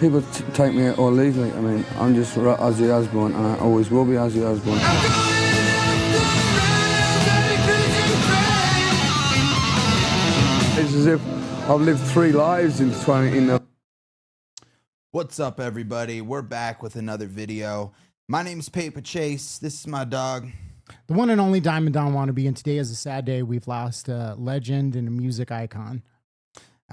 People take me or leave me. I mean, I'm just Ozzy Osbourne, and I always will be Ozzy Osbourne. It's as if I've lived 3 lives in 20 in the... What's up, everybody? We're back with another video. My name's Paper Chase. This is my dog, the one and only Diamond Don Wannabe, and today is a sad day. We've lost a legend and a music icon.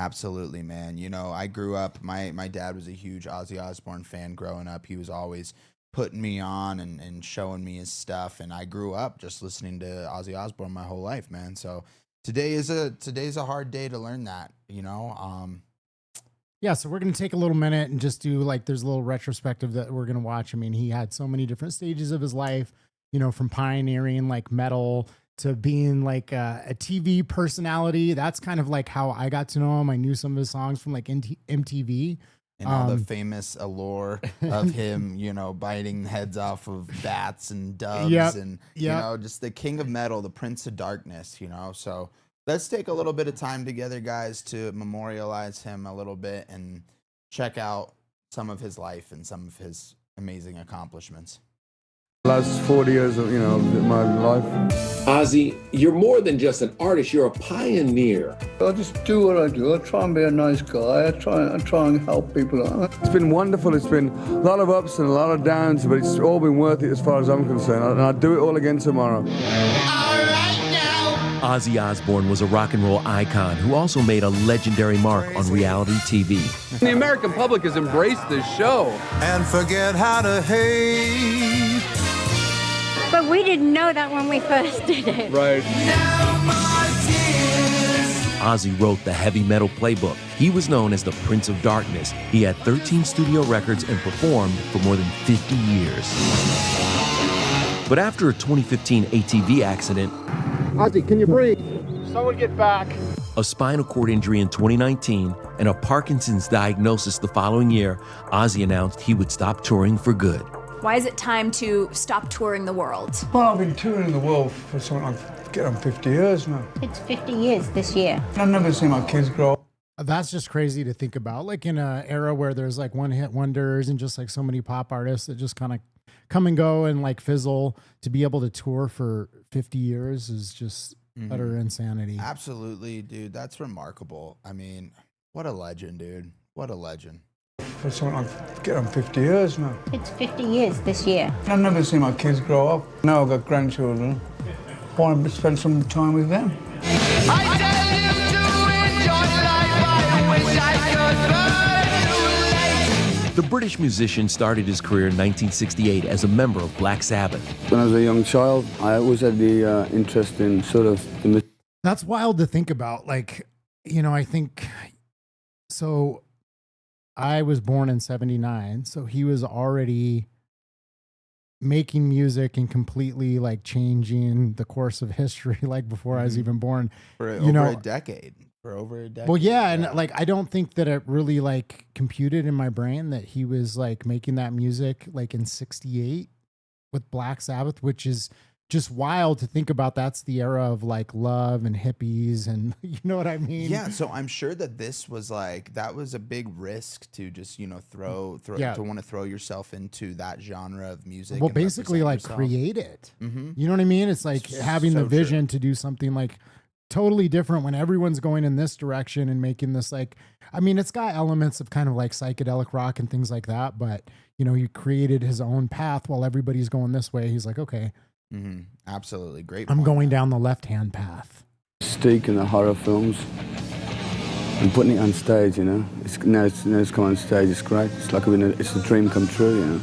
Absolutely, man. You know, I grew up, my dad was a huge Ozzy Osbourne fan growing up. He was always putting me on and showing me his stuff, and I grew up just listening to Ozzy Osbourne my whole life, man. So today's a hard day to learn that, you know. Yeah, so we're going to take a little minute and just do, like, there's a little retrospective that we're going to watch. I mean, he had so many different stages of his life, you know, from pioneering, like, metal to being, like, a TV personality. That's kind of, like, how I got to know him. I knew some of his songs from, like, MTV. And all the famous allure of him, you know, biting heads off of bats and doves and, you know, just the king of metal, the prince of darkness, you know. So let's take a little bit of time together, guys, to memorialize him a little bit and check out some of his life and some of his amazing accomplishments. Last 40 years of, you know, of my life. Ozzy, you're more than just an artist, you're a pioneer. I just do what I do. I try and be a nice guy. I try and help people. It's been wonderful. It's been a lot of ups and a lot of downs, but it's all been worth it as far as I'm concerned. And I'd do it all again tomorrow. Ozzy Osbourne was a rock and roll icon who also made a legendary mark on reality TV. The American public has embraced this show. And forget how to hate. But we didn't know that when we first did it. Right. Ozzy wrote the heavy metal playbook. He was known as the Prince of Darkness. He had 13 studio records and performed for more than 50 years. But after a 2015 ATV accident, Ozzy, can you breathe? Someone get back. a spinal cord injury in 2019, and a Parkinson's diagnosis the following year, Ozzy announced he would stop touring for good. Why is it time to stop touring the world? Well, I've been touring the world for something like, get on 50 years now. It's 50 years this year. I've never seen my kids grow up. That's just crazy to think about. Like in an era where there's like one-hit wonders and just like so many pop artists that just kind of come and go and like fizzle, to be able to tour for 50 years is just utter insanity. Absolutely, dude. That's remarkable. I mean, what a legend, dude. What a legend. For something like, get on 50 years now. It's 50 years this year. I've never seen my kids grow up. Now I've got grandchildren. I want to spend some time with them. I tell you to enjoy life, I wish I could. The British musician started his career in 1968 as a member of Black Sabbath. When I was a young child, I always had the interest in sort of the... That's wild to think about. Like, you know, I think, so I was born in 79, so he was already making music and completely like changing the course of history, like before I was even born. For you know, a decade. For over a decade. Well, yeah, and like I don't think that it really like computed in my brain that he was like making that music like in 68 with Black Sabbath, which is just wild to think about. That's the era of like love and hippies and you know what I mean? Yeah, so I'm sure that this was like, that was a big risk to just, you know, to want to throw yourself into that genre of music. Well, and basically like yourself. create it. You know what I mean? It's like having the vision to do something like totally different when everyone's going in this direction and making this like, I mean, it's got elements of kind of like psychedelic rock and things like that, but you know, he created his own path while everybody's going this way. He's like, okay, absolutely great. I'm going down the left-hand path. Mystique in the horror films and putting it on stage, you know. Now it's come on stage, it's great. It's like it's a dream come true, you know.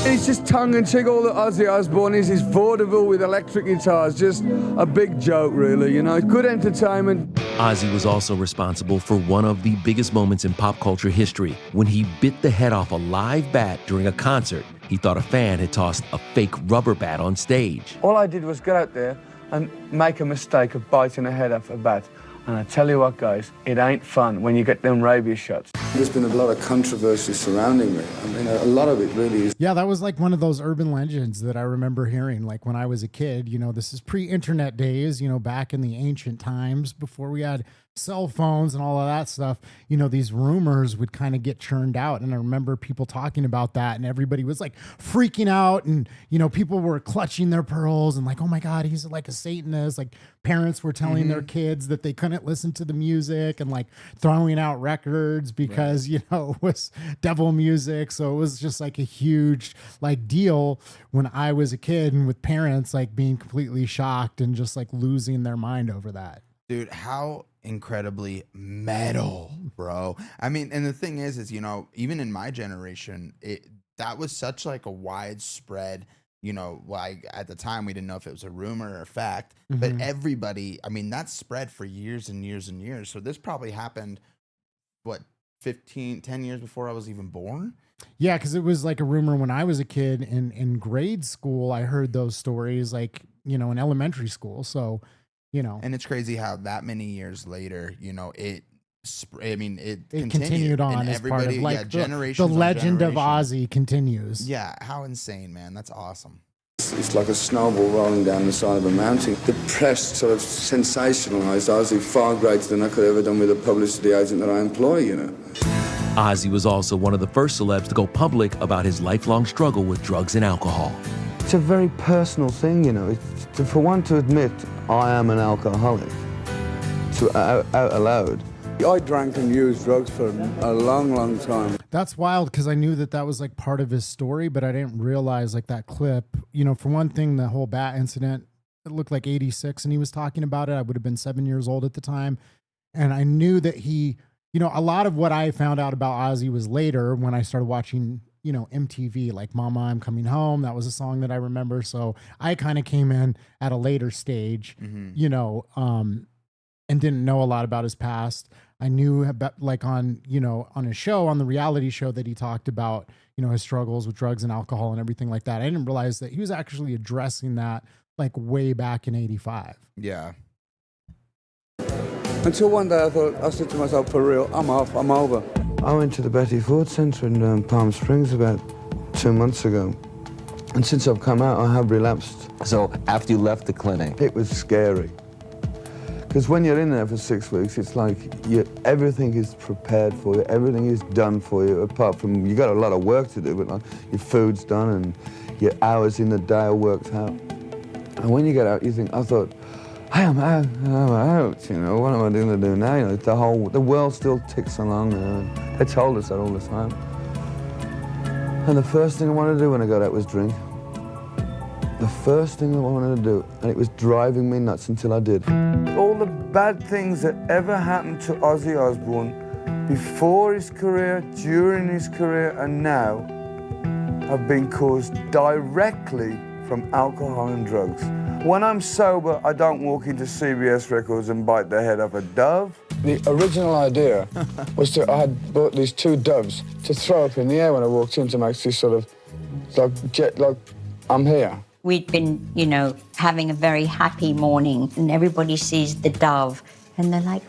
It's just tongue-in-cheek. All that Ozzy Osbourne is vaudeville with electric guitars. Just a big joke, really, you know. Good entertainment. Ozzy was also responsible for one of the biggest moments in pop culture history when he bit the head off a live bat during a concert. He thought a fan had tossed a fake rubber bat on stage. All I did was get out there and make a mistake of biting the head off a bat. And I tell you what, guys, it ain't fun when you get them rabies shots. There's been a lot of controversy surrounding me. I mean, a lot of it really is. Yeah, that was like one of those urban legends that I remember hearing, like when I was a kid. You know, this is pre-internet days, you know, back in the ancient times before we had cell phones and all of that stuff. You know, these rumors would kind of get churned out. And I remember people talking about that, and everybody was like freaking out. And, you know, people were clutching their pearls and like, oh my God, he's like a Satanist. Like parents were telling their kids that they couldn't listen to the music and like throwing out records because, you know, it was devil music. So it was just like a huge like deal when I was a kid, and with parents like being completely shocked and just like losing their mind over that. Dude, how incredibly metal, bro. I mean, and the thing is, you know, even in my generation, that was such like a widespread, you know, like at the time we didn't know if it was a rumor or a fact, but everybody, I mean, that spread for years and years and years. So this probably happened, what, 10 years before I was even born? Yeah, because it was like a rumor when I was a kid in grade school. I heard those stories, like, you know, in elementary school. So, you know, and it's crazy how that many years later, you know, it continued on as part of like the legend of Ozzy continues. Yeah, how insane, man. That's awesome. It's like a snowball rolling down the side of a mountain. The press sort of sensationalized Ozzy far greater than I could have ever done with a publicity agent that I employ, you know. Ozzy was also one of the first celebs to go public about his lifelong struggle with drugs and alcohol. It's a very personal thing, you know. For one to admit, I am an alcoholic, out aloud. I drank and used drugs for a long, long time. That's wild, because I knew that that was like part of his story, but I didn't realize like that clip. You know, for one thing, the whole bat incident, it looked like 86 and he was talking about it. I would have been 7 years old at the time. And I knew that he, you know, a lot of what I found out about Ozzy was later when I started watching, you know, MTV, like Mama, I'm Coming Home. That was a song that I remember. So I kind of came in at a later stage, you know, and didn't know a lot about his past. I knew about, like, on, you know, on his show, on the reality show, that he talked about, you know, his struggles with drugs and alcohol and everything like that. I didn't realize that he was actually addressing that like way back in 85. Yeah. Until one day I said to myself, for real, I'm off, I'm over. I went to the Betty Ford Centre in Palm Springs about 2 months ago. And since I've come out, I have relapsed. So after you left the clinic? It was scary. Because when you're in there for 6 weeks, it's like everything is prepared for you, everything is done for you, apart from, you got a lot of work to do, but like, your food's done and your hours in the day are worked out. And when you get out, you think, I thought, hey, I'm out, you know, what am I going to do now? You know, the world still ticks along. They told us that all the time. And the first thing I wanted to do when I got out was drink. The first thing I wanted to do, and it was driving me nuts until I did. All the bad things that ever happened to Ozzy Osbourne before his career, during his career, and now have been caused directly from alcohol and drugs. When I'm sober, I don't walk into CBS Records and bite the head off a dove. The original idea was I had bought these 2 doves to throw up in the air when I walked in to make this sort of like I'm here. We'd been, you know, having a very happy morning, and everybody sees the dove, and they're like,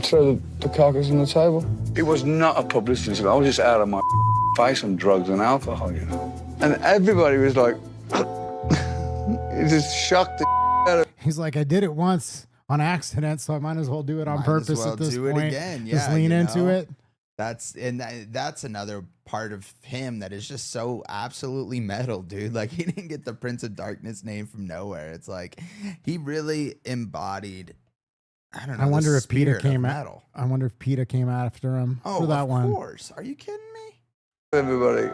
Throw the carcass on the table. It was not a publicity. I was just out of my face on drugs and alcohol, you know. And everybody was like, it just shocked the out of. He's like, I did it once on accident, so I might as well do it on purpose at this point. Again. Yeah, just lean into it. That's another part of him that is just so absolutely metal, dude. Like, he didn't get the Prince of Darkness name from nowhere. It's like he really embodied, I don't know. I wonder if PETA came out. I wonder if PETA came after him for that one. Of course. Are you kidding me? Everybody,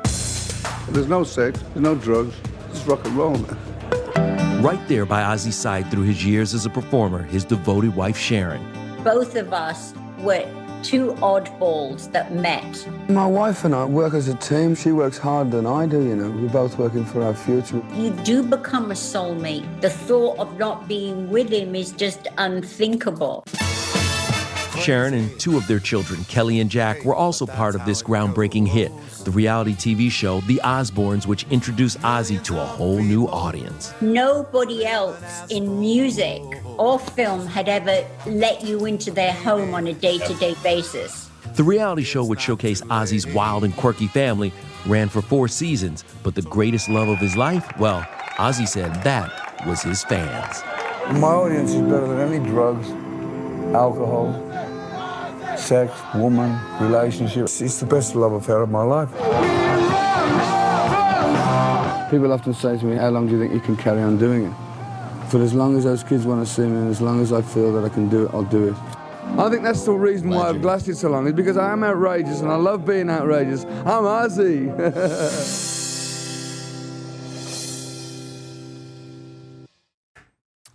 there's no sex, there's no drugs, it's rock and roll, man. Right there by Ozzy's side through his years as a performer, his devoted wife Sharon. both of us were 2 oddballs that met. My wife and I work as a team. She works harder than I do, you know. We're both working for our future. You do become a soulmate. The thought of not being with him is just unthinkable. Sharon and 2 of their children, Kelly and Jack, were also part of this groundbreaking hit, the reality TV show The Osbournes, which introduced Ozzy to a whole new audience. Nobody else in music or film had ever let you into their home on a day-to-day basis. The reality show, which showcased Ozzy's wild and quirky family, ran for 4 seasons, but the greatest love of his life, well, Ozzy said that was his fans. My audience is better than any drugs, alcohol, sex, woman, relationships. It's the best love affair of my life. People often say to me, how long do you think you can carry on doing it? For as long as those kids want to see me and as long as I feel that I can do it, I'll do it. I think that's the reason why I've lasted so long, is because I am outrageous and I love being outrageous. I'm Ozzy.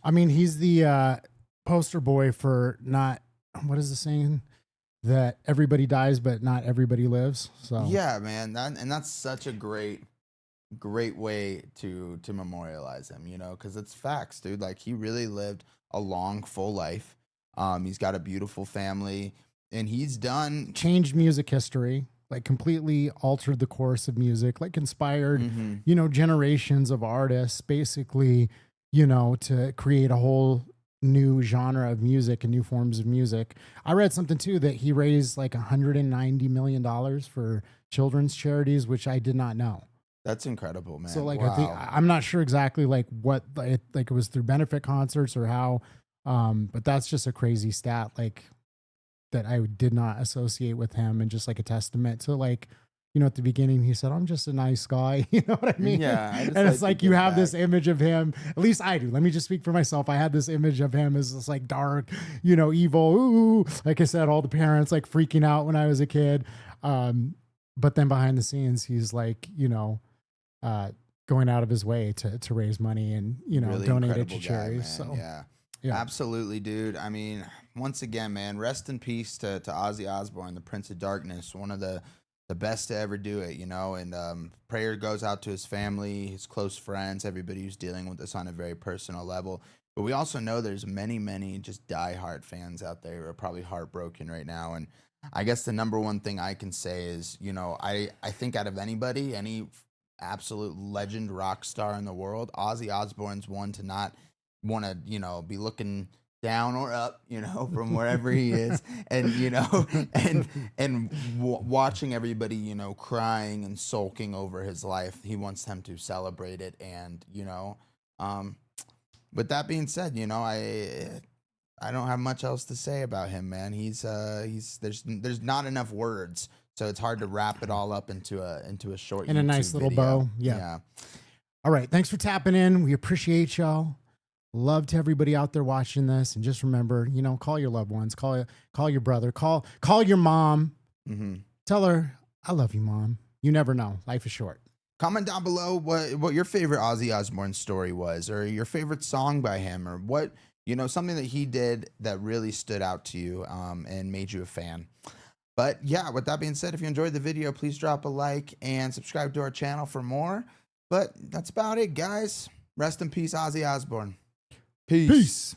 I mean, he's the poster boy for not, what is the saying? That everybody dies, but not everybody lives. So yeah, man, that's such a great way to memorialize him, you know, because it's facts, dude. Like, he really lived a long, full life. He's got a beautiful family, and he's done changed music history, like completely altered the course of music, like inspired, you know, generations of artists, basically, you know, to create a whole new genre of music and new forms of music. I read something too that he raised like $190 million for children's charities, which I did not know. That's incredible, man. So like, wow. I think, I'm not sure exactly like what, like it was through benefit concerts or how, but that's just a crazy stat, like that I did not associate with him, and just like a testament to, like, you know, at the beginning he said, I'm just a nice guy. You know what I mean? Yeah. And it's like, you have this image of him, at least I do. Let me just speak for myself. I had this image of him as this like dark, you know, evil, ooh, like I said, all the parents like freaking out when I was a kid. But then behind the scenes, he's like, you know, going out of his way to raise money and, you know, really donate it to incredible guy, charities. man. So yeah, absolutely, dude. I mean, once again, man, rest in peace to Ozzy Osbourne, the Prince of Darkness, one of the best to ever do it, you know. And prayer goes out to his family, his close friends, everybody who's dealing with this on a very personal level. But we also know there's many just diehard fans out there who are probably heartbroken right now. And I guess the number one thing I can say is, you know, I think out of anybody, any absolute legend rock star in the world, Ozzy Osbourne's one to not want to, you know, be looking down or up, you know, from wherever he is, and, you know, and watching everybody, you know, crying and sulking over his life. He wants them to celebrate it. And, you know, with that being said, you know, I don't have much else to say about him, man. He's there's not enough words, so it's hard to wrap it all up into a short in a YouTube nice little video. bow. Yeah. All right. Thanks for tapping in. We appreciate y'all. Love to everybody out there watching this. And just remember, you know, call your loved ones, call your brother, call your mom. Tell her, I love you, Mom. You never know. Life is short. Comment down below what your favorite Ozzy Osbourne story was, or your favorite song by him, or what, you know, something that he did that really stood out to you and made you a fan. But yeah, with that being said, if you enjoyed the video, please drop a like and subscribe to our channel for more. But that's about it, guys. Rest in peace, Ozzy Osbourne. Peace.